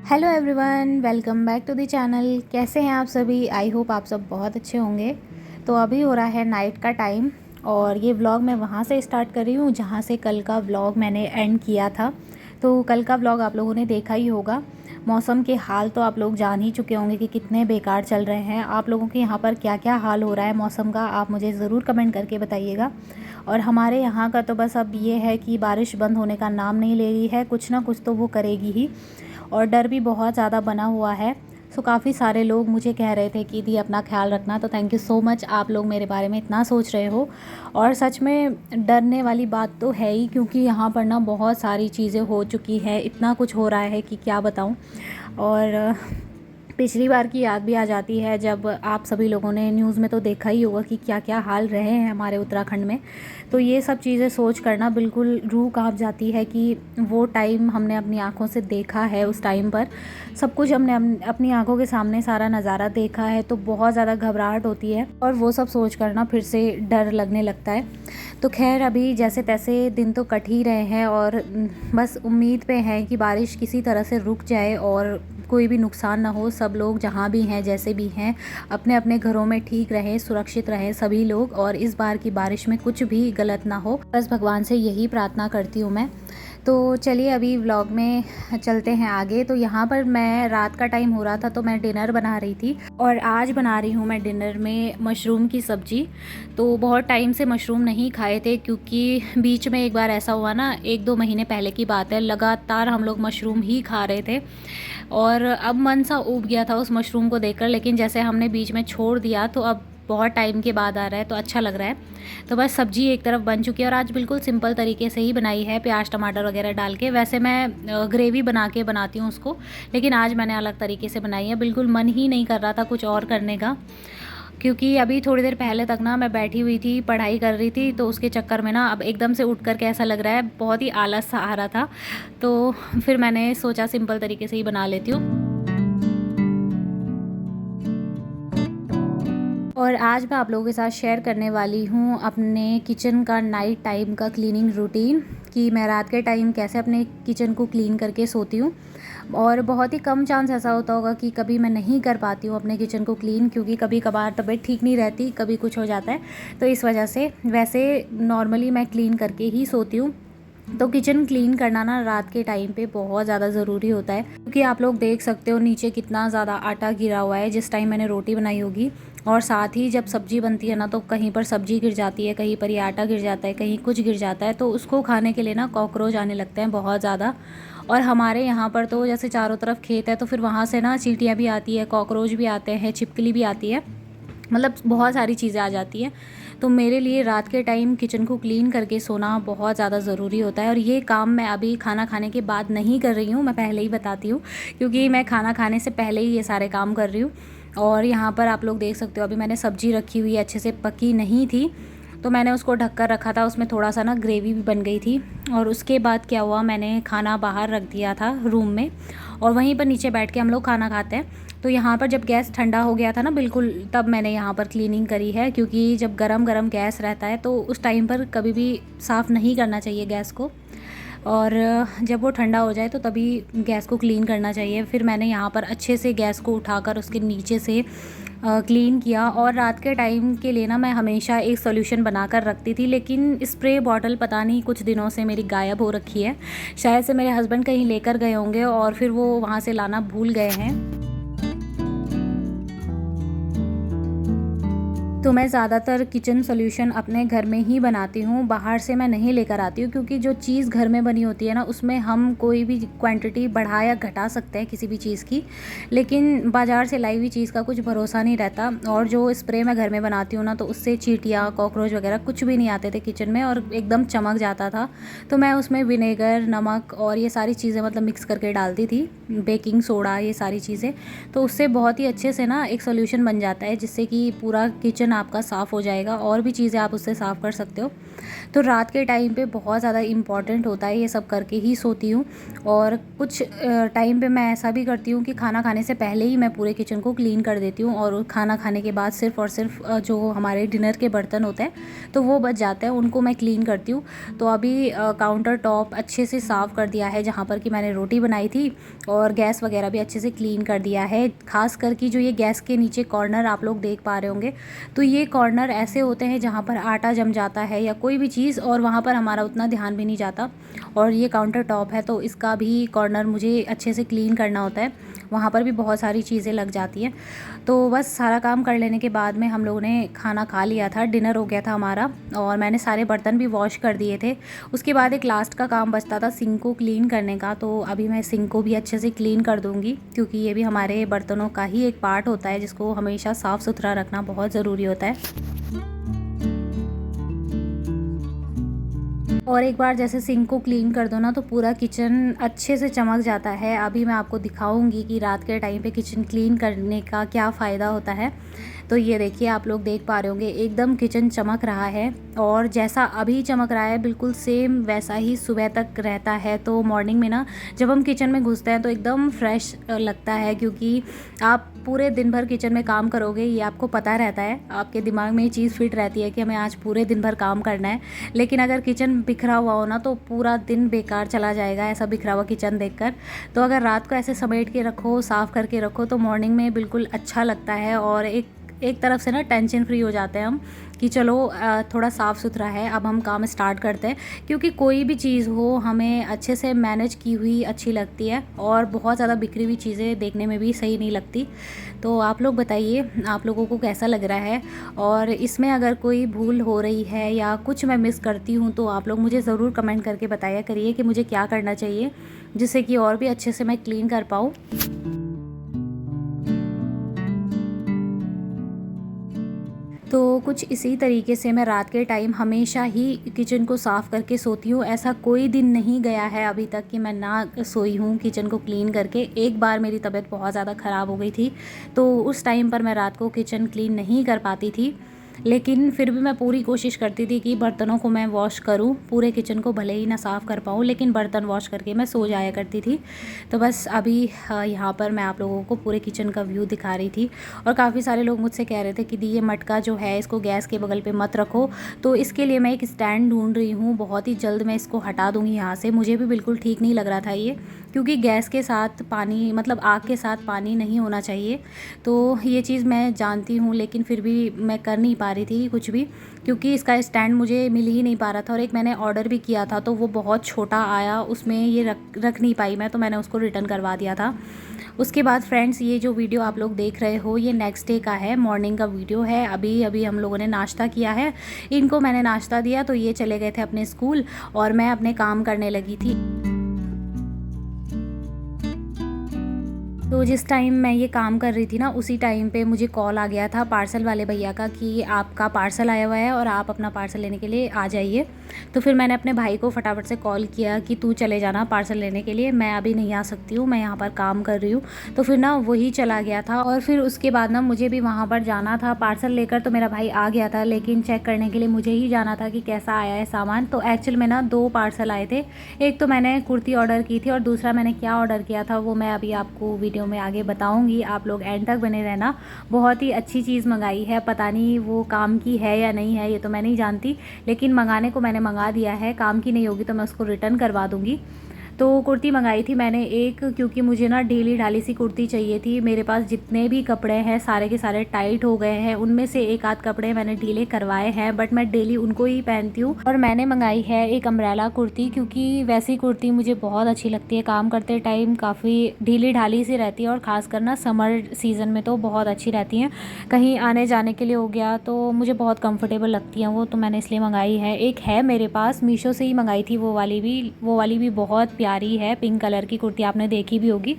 Hello everyone, welcome back to the channel. कैसे हैं आप सभी? आई होप आप सब बहुत अच्छे होंगे। तो अभी हो रहा है नाइट का टाइम और ये व्लॉग मैं वहाँ से स्टार्ट कर रही हूँ जहाँ से कल का व्लॉग मैंने एंड किया था। तो कल का व्लॉग आप लोगों ने देखा ही होगा। मौसम के हाल तो आप लोग जान ही चुके होंगे कि कितने बेकार चल रहे हैं। आप लोगों के यहाँ पर क्या क्या हाल हो रहा है मौसम का, आप मुझे ज़रूर कमेंट करके बताइएगा। और हमारे यहाँ का तो बस अब ये है कि बारिश बंद होने का नाम नहीं ले रही है, कुछ ना कुछ तो वो करेगी ही। और डर भी बहुत ज़्यादा बना हुआ है। सो काफ़ी सारे लोग मुझे कह रहे थे कि दी अपना ख्याल रखना। तो थैंक यू सो मच, आप लोग मेरे बारे में इतना सोच रहे हो। और सच में डरने वाली बात तो है ही, क्योंकि यहाँ पर ना बहुत सारी चीज़ें हो चुकी हैं, इतना कुछ हो रहा है कि क्या बताऊँ। और पिछली बार की याद भी आ जाती है जब आप सभी लोगों ने न्यूज़ में तो देखा ही होगा कि क्या क्या हाल रहे हैं हमारे उत्तराखंड में। तो ये सब चीज़ें सोच कर ना बिल्कुल रूह काँप जाती है कि वो टाइम हमने अपनी आंखों से देखा है। उस टाइम पर सब कुछ हमने अपनी आंखों के सामने सारा नज़ारा देखा है, तो बहुत ज़्यादा घबराहट होती है और वो सब सोच कर ना फिर से डर लगने लगता है। तो खैर अभी जैसे तैसे दिन तो कट ही रहे हैं और बस उम्मीद पे है कि बारिश किसी तरह से रुक जाए और कोई भी नुकसान ना हो। सब लोग जहाँ भी हैं, जैसे भी हैं, अपने अपने घरों में ठीक रहें, सुरक्षित रहें सभी लोग, और इस बार की बारिश में कुछ भी गलत ना हो। बस भगवान से यही प्रार्थना करती हूँ मैं। तो चलिए अभी व्लॉग में चलते हैं आगे। तो यहाँ पर मैं रात का टाइम हो रहा था तो मैं डिनर बना रही थी और आज बना रही हूँ मैं डिनर में मशरूम की सब्ज़ी। तो बहुत टाइम से मशरूम नहीं खाए थे, क्योंकि बीच में एक बार ऐसा हुआ ना, 1-2 महीने पहले की बात है, लगातार हम लोग मशरूम ही खा रहे थे और अब मन सा ऊब गया था उस मशरूम को देखकर। लेकिन जैसे हमने बीच में छोड़ दिया तो अब बहुत टाइम के बाद आ रहा है तो अच्छा लग रहा है। तो बस सब्ज़ी एक तरफ बन चुकी है और आज बिल्कुल सिंपल तरीके से ही बनाई है, प्याज टमाटर वगैरह डाल के। वैसे मैं ग्रेवी बना के बनाती हूँ उसको, लेकिन आज मैंने अलग तरीके से बनाई है। बिल्कुल मन ही नहीं कर रहा था कुछ और करने का, क्योंकि अभी थोड़ी देर पहले तक ना मैं बैठी हुई थी, पढ़ाई कर रही थी, तो उसके चक्कर में ना अब एकदम से उठ कर के ऐसा लग रहा है, बहुत ही आलस सा आ रहा था। तो फिर मैंने सोचा सिंपल तरीके से ही बना लेती हूँ। और आज मैं आप लोगों के साथ शेयर करने वाली हूँ अपने किचन का नाइट टाइम का क्लीनिंग रूटीन, कि मैं रात के टाइम कैसे अपने किचन को क्लीन करके सोती हूँ। और बहुत ही कम चांस ऐसा होता होगा कि कभी मैं नहीं कर पाती हूँ अपने किचन को क्लीन, क्योंकि कभी कभार तबीयत ठीक नहीं रहती, कभी कुछ हो जाता है, तो इस वजह से। वैसे नॉर्मली मैं क्लीन करके ही सोती हूँ। तो किचन क्लीन करना ना रात के टाइम पे बहुत ज़्यादा ज़रूरी होता है, क्योंकि आप लोग देख सकते हो नीचे कितना ज़्यादा आटा गिरा हुआ है जिस टाइम मैंने रोटी बनाई होगी। और साथ ही जब सब्ज़ी बनती है ना, तो कहीं पर सब्ज़ी गिर जाती है, कहीं पर ये आटा गिर जाता है, कहीं कुछ गिर जाता है, तो उसको खाने के लिए ना कॉकरोच आने लगते हैं बहुत ज़्यादा। और हमारे यहाँ पर तो जैसे चारों तरफ खेत है, तो फिर वहाँ से ना चींटियाँ भी आती है, कॉकरोच भी आते हैं, छिपकली भी आती है, मतलब बहुत सारी चीज़ें आ जाती हैं। तो मेरे लिए रात के टाइम किचन को क्लीन करके सोना बहुत ज़्यादा ज़रूरी होता है। और ये काम मैं अभी खाना खाने के बाद नहीं कर रही हूँ, मैं पहले ही बताती हूँ, क्योंकि मैं खाना खाने से पहले ही ये सारे काम कर रही हूँ। और यहाँ पर आप लोग देख सकते हो अभी मैंने सब्ज़ी रखी हुई है, अच्छे से पकी नहीं थी, तो मैंने उसको ढक कर रखा था, उसमें थोड़ा सा ना ग्रेवी भी बन गई थी। और उसके बाद क्या हुआ, मैंने खाना बाहर रख दिया था रूम में, और वहीं पर नीचे बैठ के हम लोग खाना खाते हैं। तो यहाँ पर जब गैस ठंडा हो गया था ना बिल्कुल, तब मैंने यहाँ पर क्लीनिंग करी है, क्योंकि जब गरम गरम गैस रहता है तो उस टाइम पर कभी भी साफ़ नहीं करना चाहिए गैस को, और जब वो ठंडा हो जाए तो तभी गैस को क्लीन करना चाहिए। फिर मैंने यहाँ पर अच्छे से गैस को उठाकर उसके नीचे से क्लीन किया। और रात के टाइम के लिए ना मैं हमेशा एक सॉल्यूशन बनाकर रखती थी, लेकिन स्प्रे बॉटल पता नहीं कुछ दिनों से मेरी गायब हो रखी है। शायद से मेरे हस्बैंड कहीं लेकर गए होंगे और फिर वो वहाँ से लाना भूल गए हैं। तो मैं ज़्यादातर किचन सॉल्यूशन अपने घर में ही बनाती हूँ, बाहर से मैं नहीं लेकर आती हूँ, क्योंकि जो चीज़ घर में बनी होती है ना, उसमें हम कोई भी क्वांटिटी बढ़ा या घटा सकते हैं किसी भी चीज़ की, लेकिन बाज़ार से लाई हुई चीज़ का कुछ भरोसा नहीं रहता। और जो स्प्रे मैं घर में बनाती हूँ ना, तो उससे चींटियाँ कॉकरोच वगैरह कुछ भी नहीं आते थे किचन में, और एकदम चमक जाता था। तो मैं उसमें विनेगर, नमक और ये सारी चीज़ें मतलब मिक्स करके डालती थी, बेकिंग सोडा, ये सारी चीज़ें। तो उससे बहुत ही अच्छे से ना एक सोल्यूशन बन जाता है, जिससे कि पूरा किचन आपका साफ़ हो जाएगा और भी चीज़ें आप उससे साफ़ कर सकते हो। तो रात के टाइम पे बहुत ज़्यादा इम्पॉर्टेंट होता है, ये सब करके ही सोती हूँ। और कुछ टाइम पे मैं ऐसा भी करती हूँ कि खाना खाने से पहले ही मैं पूरे किचन को क्लीन कर देती हूँ, और खाना खाने के बाद सिर्फ़ और सिर्फ जो हमारे डिनर के बर्तन होते हैं तो वो बच जाते हैं, उनको मैं क्लीन करती हूँ। तो अभी काउंटर टॉप अच्छे से साफ़ कर दिया है जहाँ पर कि मैंने रोटी बनाई थी, और गैस वगैरह भी अच्छे से क्लीन कर दिया है। ख़ास कर कि जो ये गैस के नीचे कॉर्नर आप लोग देख पा रहे होंगे, तो ये कॉर्नर ऐसे होते हैं जहाँ पर आटा जम जाता है या कोई भी चीज़, और वहाँ पर हमारा उतना ध्यान भी नहीं जाता। और ये काउंटर टॉप है तो इसका भी कॉर्नर मुझे अच्छे से क्लीन करना होता है, वहाँ पर भी बहुत सारी चीज़ें लग जाती हैं। तो बस सारा काम कर लेने के बाद में हम लोगों ने खाना खा लिया था, डिनर हो गया था हमारा, और मैंने सारे बर्तन भी वॉश कर दिए थे। उसके बाद एक लास्ट का काम बचता था सिंक को क्लीन करने का, तो अभी मैं सिंक को भी अच्छे से क्लीन कर दूँगी, क्योंकि ये भी हमारे बर्तनों का ही एक पार्ट होता है जिसको हमेशा साफ़ सुथरा रखना बहुत ज़रूरी होता है। और एक बार जैसे सिंक को क्लीन कर दो ना तो पूरा किचन अच्छे से चमक जाता है। अभी मैं आपको दिखाऊंगी कि रात के टाइम पे किचन क्लीन करने का क्या फ़ायदा होता है। तो ये देखिए, आप लोग देख पा रहे होंगे एकदम किचन चमक रहा है, और जैसा अभी चमक रहा है बिल्कुल सेम वैसा ही सुबह तक रहता है। तो मॉर्निंग में ना जब हम किचन में घुसते हैं तो एकदम फ्रेश लगता है, क्योंकि आप पूरे दिन भर किचन में काम करोगे, ये आपको पता रहता है, आपके दिमाग में ये चीज़ फिट रहती है कि हमें आज पूरे दिन भर काम करना है। लेकिन अगर किचन बिखरा हुआ हो ना तो पूरा दिन बेकार चला जाएगा ऐसा बिखरा हुआ किचन देखकर। तो अगर रात को ऐसे समेट के रखो, साफ़ करके रखो, तो मॉर्निंग में बिल्कुल अच्छा लगता है, और एक तरफ से ना टेंशन फ्री हो जाते हैं हम कि चलो थोड़ा साफ़ सुथरा है, अब हम काम स्टार्ट करते हैं। क्योंकि कोई भी चीज़ हो हमें अच्छे से मैनेज की हुई अच्छी लगती है, और बहुत ज़्यादा बिखरी हुई चीज़ें देखने में भी सही नहीं लगती। तो आप लोग बताइए आप लोगों को कैसा लग रहा है, और इसमें अगर कोई भूल हो रही है या कुछ मैं मिस करती हूँ तो आप लोग मुझे ज़रूर कमेंट करके बताया करिए कि मुझे क्या करना चाहिए जिससे कि और भी अच्छे से मैं क्लीन कर पाऊँ। तो कुछ इसी तरीके से मैं रात के टाइम हमेशा ही किचन को साफ़ करके सोती हूँ। ऐसा कोई दिन नहीं गया है अभी तक कि मैं ना सोई हूँ किचन को क्लीन करके। एक बार मेरी तबीयत बहुत ज़्यादा ख़राब हो गई थी, तो उस टाइम पर मैं रात को किचन क्लीन नहीं कर पाती थी, लेकिन फिर भी मैं पूरी कोशिश करती थी कि बर्तनों को मैं वॉश करूं। पूरे किचन को भले ही ना साफ़ कर पाऊं, लेकिन बर्तन वॉश करके मैं सो जाया करती थी। तो बस अभी यहाँ पर मैं आप लोगों को पूरे किचन का व्यू दिखा रही थी, और काफ़ी सारे लोग मुझसे कह रहे थे कि दी ये मटका जो है इसको गैस के बगल पे मत रखो। तो इसके लिए मैं एक स्टैंड ढूंढ रही हूँ, बहुत ही जल्द मैं इसको हटा दूँगी यहाँ से। मुझे भी बिल्कुल ठीक नहीं लग रहा था ये, क्योंकि गैस के साथ पानी, मतलब आग के साथ पानी नहीं होना चाहिए। तो ये चीज़ मैं जानती हूँ, लेकिन फिर भी मैं कर नहीं पा रही थी कुछ भी, क्योंकि इसका स्टैंड मुझे मिल ही नहीं पा रहा था। और एक मैंने ऑर्डर भी किया था तो वो बहुत छोटा आया, उसमें ये रख नहीं पाई मैं, तो मैंने उसको रिटर्न करवा दिया था। उसके बाद फ्रेंड्स, ये जो वीडियो आप लोग देख रहे हो ये नेक्स्ट डे का है, मॉर्निंग का वीडियो है। अभी अभी हम लोगों ने नाश्ता किया है, इनको मैंने नाश्ता दिया तो ये चले गए थे अपने स्कूल, और मैं अपने काम करने लगी थी। तो जिस टाइम मैं ये काम कर रही थी ना, उसी टाइम पे मुझे कॉल आ गया था पार्सल वाले भैया का कि आपका पार्सल आया हुआ है और आप अपना पार्सल लेने के लिए आ जाइए। तो फिर मैंने अपने भाई को फटाफट से कॉल किया कि तू चले जाना पार्सल लेने के लिए, मैं अभी नहीं आ सकती हूँ, मैं यहाँ पर काम कर रही हूँ। तो फिर ना वही चला गया था, और फिर उसके बाद ना मुझे भी वहाँ पर जाना था पार्सल लेकर। तो मेरा भाई आ गया था, लेकिन चेक करने के लिए मुझे ही जाना था कि कैसा आया है सामान। तो एक्चुअल में ना 2 पार्सल आए थे, एक तो मैंने कुर्ती ऑर्डर की थी, और दूसरा मैंने क्या ऑर्डर किया था वो मैं अभी आपको वीडियो में आगे बताऊंगी। आप लोग एंड तक बने रहना। बहुत ही अच्छी चीज़ मंगाई है, पता नहीं वो काम की है या नहीं है ये तो मैं नहीं जानती, लेकिन मंगाने को मैंने मंगा दिया है। काम की नहीं होगी तो मैं उसको रिटर्न करवा दूँगी। तो कुर्ती मंगाई थी मैंने एक, क्योंकि मुझे ना ढीली ढाली सी कुर्ती चाहिए थी। मेरे पास जितने भी कपड़े हैं सारे के सारे टाइट हो गए हैं, उनमें से एक आध कपड़े मैंने ढीले करवाए हैं, बट मैं डेली उनको ही पहनती हूँ। और मैंने मंगाई है एक अम्ब्रेला कुर्ती, क्योंकि वैसी कुर्ती मुझे बहुत अच्छी लगती है, काम करते टाइम काफ़ी ढीली ढाली सी रहती है, और ख़ासकर ना समर सीज़न में तो बहुत अच्छी रहती हैं। कहीं आने जाने के लिए हो गया तो मुझे बहुत कंफर्टेबल लगती हैं वो, तो मैंने इसलिए मंगाई है। एक है मेरे पास, मीशो से ही मंगाई थी वो वाली भी बहुत प्यारी है, पिंक कलर की कुर्ती, आपने देखी भी होगी।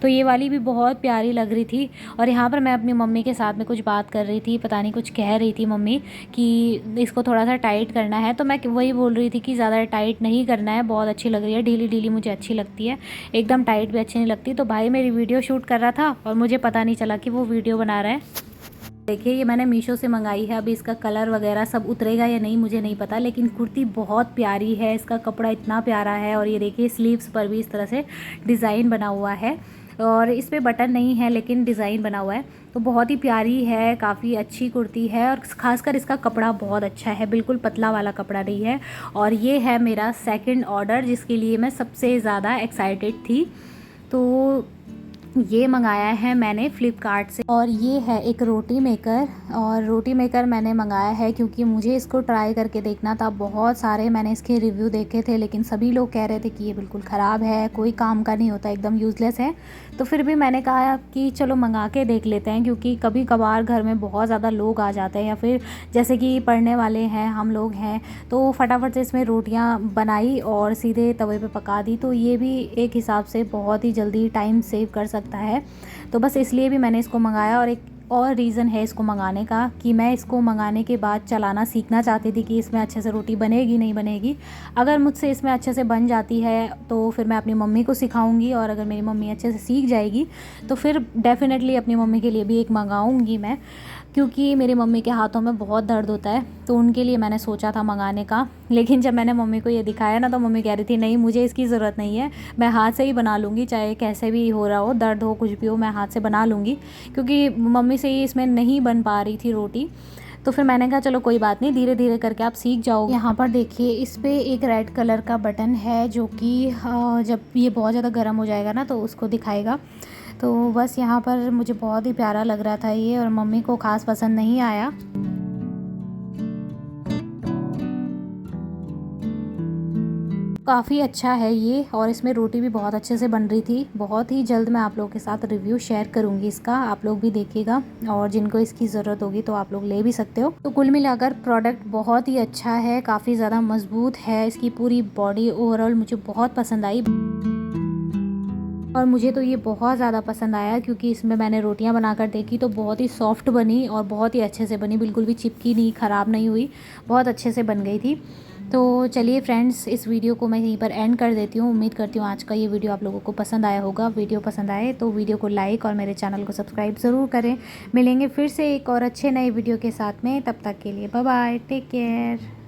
तो ये वाली भी बहुत प्यारी लग रही थी। और यहाँ पर मैं अपनी मम्मी के साथ में कुछ बात कर रही थी, पता नहीं कुछ कह रही थी मम्मी कि इसको थोड़ा सा टाइट करना है, तो मैं वही बोल रही थी कि ज़्यादा टाइट नहीं करना है, बहुत अच्छी लग रही है, ढीली ढीली मुझे अच्छी लगती है, एकदम टाइट भी अच्छी नहीं लगती। तो भाई मेरी वीडियो शूट कर रहा था और मुझे पता नहीं चला कि वो वीडियो बना रहा है। देखिए ये मैंने मीशो से मंगाई है। अभी इसका कलर वगैरह सब उतरेगा या नहीं मुझे नहीं पता, लेकिन कुर्ती बहुत प्यारी है, इसका कपड़ा इतना प्यारा है। और ये देखिए स्लीव्स पर भी इस तरह से डिज़ाइन बना हुआ है और इस पर बटन नहीं है लेकिन डिज़ाइन बना हुआ है। तो बहुत ही प्यारी है, काफ़ी अच्छी कुर्ती है और ख़ासकर इसका कपड़ा बहुत अच्छा है, बिल्कुल पतला वाला कपड़ा नहीं है। और ये है मेरा सेकंड ऑर्डर जिसके लिए मैं सबसे ज़्यादा एक्साइटेड थी। तो ये मंगाया है मैंने फ़्लिपकार्ट से। और ये है एक रोटी मेकर, और रोटी मेकर मैंने मंगाया है क्योंकि मुझे इसको ट्राई करके देखना था। बहुत सारे मैंने इसके रिव्यू देखे थे लेकिन सभी लोग कह रहे थे कि ये बिल्कुल ख़राब है, कोई काम का नहीं होता, एकदम यूज़लेस है। तो फिर भी मैंने कहा कि चलो मंगा के देख लेते हैं, क्योंकि कभी कभार घर में बहुत ज़्यादा लोग आ जाते हैं या फिर जैसे कि पढ़ने वाले हैं हम लोग हैं, तो फटाफट से इसमें रोटियाँ बनाई और सीधे तवे पे पका दी। तो ये भी एक हिसाब से बहुत ही जल्दी टाइम सेव कर सकता है। तो बस इसलिए भी मैंने इसको मंगाया। और एक और रीज़न है इसको मंगाने का कि मैं इसको मंगाने के बाद चलाना सीखना चाहती थी कि इसमें अच्छे से रोटी बनेगी नहीं बनेगी। अगर मुझसे इसमें अच्छे से बन जाती है तो फिर मैं अपनी मम्मी को सिखाऊंगी, और अगर मेरी मम्मी अच्छे से सीख जाएगी तो फिर डेफ़िनेटली अपनी मम्मी के लिए भी एक मंगाऊंगी मैं, क्योंकि मेरी मम्मी के हाथों में बहुत दर्द होता है। तो उनके लिए मैंने सोचा था मंगाने का। लेकिन जब मैंने मम्मी को ये दिखाया ना तो मम्मी कह रही थी नहीं मुझे इसकी ज़रूरत नहीं है, मैं हाथ से ही बना लूँगी, चाहे कैसे भी हो रहा हो, दर्द हो कुछ भी हो, मैं हाथ से बना लूँगी। क्योंकि मम्मी से ही इसमें नहीं बन पा रही थी रोटी। तो फिर मैंने कहा चलो कोई बात नहीं, धीरे धीरे करके आप सीख जाओगे। यहाँ पर देखिए इस पर एक रेड कलर का बटन है जो कि जब ये बहुत ज़्यादा गर्म हो जाएगा ना तो उसको दिखाएगा। तो बस यहाँ पर मुझे बहुत ही प्यारा लग रहा था ये, और मम्मी को ख़ास पसंद नहीं आया। काफ़ी अच्छा है ये, और इसमें रोटी भी बहुत अच्छे से बन रही थी। बहुत ही जल्द मैं आप लोगों के साथ रिव्यू शेयर करूँगी इसका, आप लोग भी देखिएगा, और जिनको इसकी ज़रूरत होगी तो आप लोग ले भी सकते हो। तो कुल मिलाकर प्रोडक्ट बहुत ही अच्छा है, काफ़ी ज़्यादा मजबूत है, इसकी पूरी बॉडी ओवरऑल मुझे बहुत पसंद आई। और मुझे तो ये बहुत ज़्यादा पसंद आया क्योंकि इसमें मैंने रोटियां बनाकर देखी तो बहुत ही सॉफ्ट बनी और बहुत ही अच्छे से बनी, बिल्कुल भी चिपकी नहीं, ख़राब नहीं हुई, बहुत अच्छे से बन गई थी। तो चलिए फ्रेंड्स, इस वीडियो को मैं यहीं पर एंड कर देती हूँ। उम्मीद करती हूँ आज का ये वीडियो आप लोगों को पसंद आया होगा। वीडियो पसंद आए तो वीडियो को लाइक और मेरे चैनल को सब्सक्राइब ज़रूर करें। मिलेंगे फिर से एक और अच्छे नए वीडियो के साथ में, तब तक के लिए बाय बाय, टेक केयर।